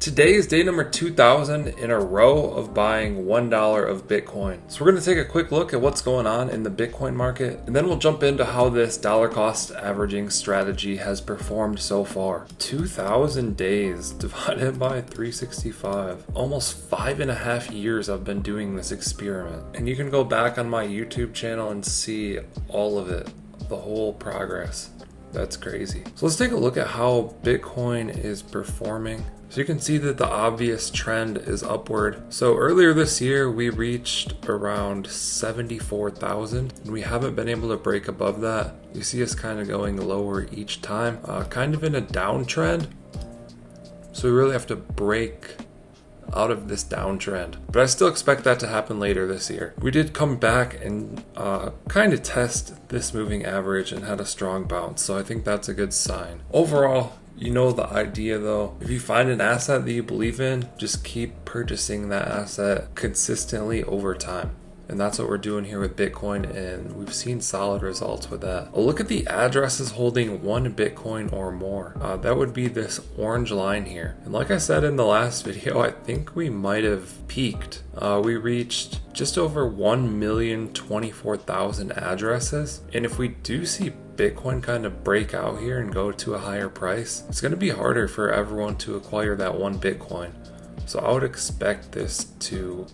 Today is day number 2000 in a row of buying $1 of Bitcoin. So we're going to take a quick look at what's going on in the Bitcoin market, and then we'll jump into how this dollar cost averaging strategy has performed so far. 2000 days divided by 365. Almost 5.5 years I've been doing this experiment. And you can go back on my YouTube channel and see all of it, the whole progress. That's crazy. So let's take a look at how Bitcoin is performing. So you can see that the obvious trend is upward. So earlier this year, we reached around 74,000 and we haven't been able to break above that. You see us kind of going lower each time, kind of in a downtrend. So we really have to break out of this downtrend, but I still expect that to happen later this year. We did come back and kind of test this moving average and had a strong bounce, so I think that's a good sign. Overall, you know the idea though. If you find an asset that you believe in, just keep purchasing that asset consistently over time. And that's what we're doing here with Bitcoin, and we've seen solid results with that. A look at the addresses holding 1 Bitcoin or more. That would be this orange line here. And like I said in the last video, I think we might have peaked. We reached just over 1,024,000 addresses. And if we do see Bitcoin kind of break out here and go to a higher price, it's going to be harder for everyone to acquire that 1 Bitcoin. So I would expect this to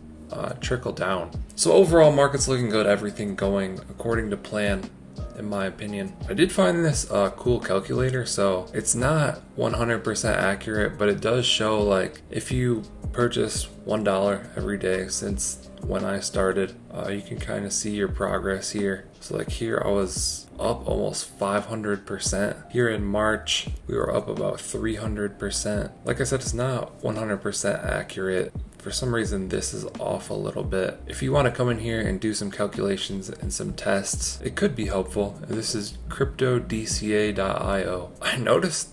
trickle down. So overall, market's looking good, everything going according to plan, in my opinion. I did find this cool calculator, so it's not 100% accurate, but it does show like if you purchase $1 every day since when I started, you can kind of see your progress here. So like here I was up almost 500%. Here in March, we were up about 300%. Like I said, it's not 100% accurate. For some reason, this is off a little bit. If you want to come in here and do some calculations and some tests, it could be helpful. This is cryptodca.io. I noticed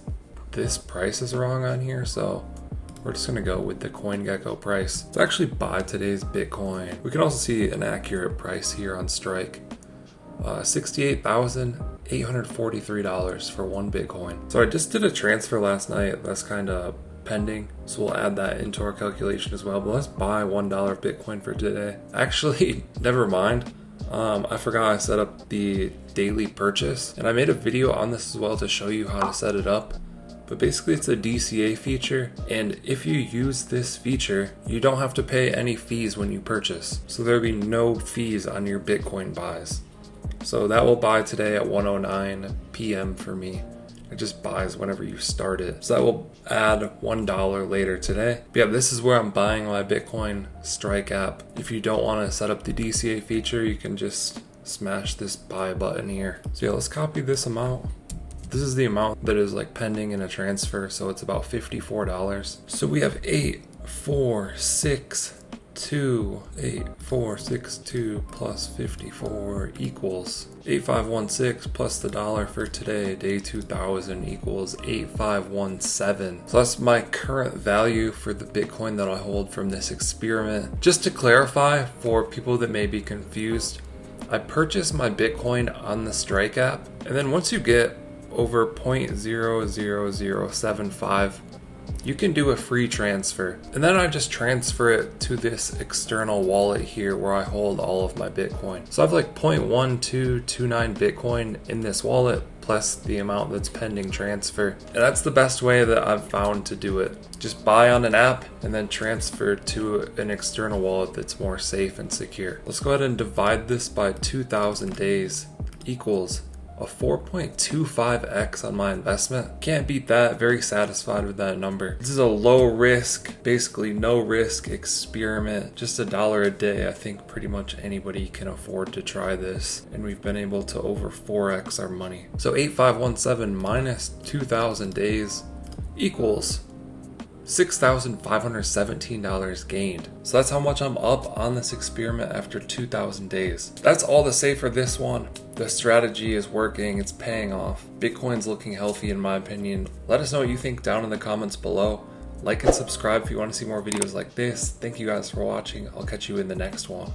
this price is wrong on here, so we're just gonna go with the CoinGecko price. Let's actually buy today's Bitcoin. We can also see an accurate price here on Strike. $68,843 for 1 Bitcoin. So I just did a transfer last night. That's kind of pending, so we'll add that into our calculation as well. But let's buy $1 of Bitcoin for today. Actually, never mind. I forgot I set up the daily purchase, and I made a video on this as well to show you how to set it up. But basically it's a DCA feature, and if you use this feature, you don't have to pay any fees when you purchase. So there'll be no fees on your Bitcoin buys. So that will buy today at 1:09 p.m. for me. It just buys whenever you start it. So that will add $1 later today. But yeah, this is where I'm buying my Bitcoin Strike app. If you don't want to set up the DCA feature, you can just smash this buy button here. So yeah, let's copy this amount. This is the amount that is like pending in a transfer, so it's about $54. So we have 8462 plus 54 equals 8516 plus the dollar for today, day 2000, equals 8517. So that's my current value for the Bitcoin that I hold from this experiment. Just to clarify for people that may be confused, I purchased my Bitcoin on the Strike app, and then once you get over 0.00075, you can do a free transfer, and then I just transfer it to this external wallet here where I hold all of my Bitcoin. So I have like 0.1229 Bitcoin in this wallet plus the amount that's pending transfer, and that's the best way that I've found to do it. Just buy on an app and then transfer to an external wallet that's more safe and secure. Let's go ahead and divide this by 2000 days, equals a 4.25x on my investment. Can't beat that. Very satisfied with that number. This is a low risk, basically no risk experiment. Just $1 a day. I think pretty much anybody can afford to try this, and we've been able to over 4x our money. So 8517 minus 2000 days equals $6,517 gained. So that's how much I'm up on this experiment after 2000 days. That's all to say for this one. The strategy is working, it's paying off. Bitcoin's looking healthy in my opinion. Let us know what you think down in the comments below. Like and subscribe if you want to see more videos like this. Thank you guys for watching. I'll catch you in the next one.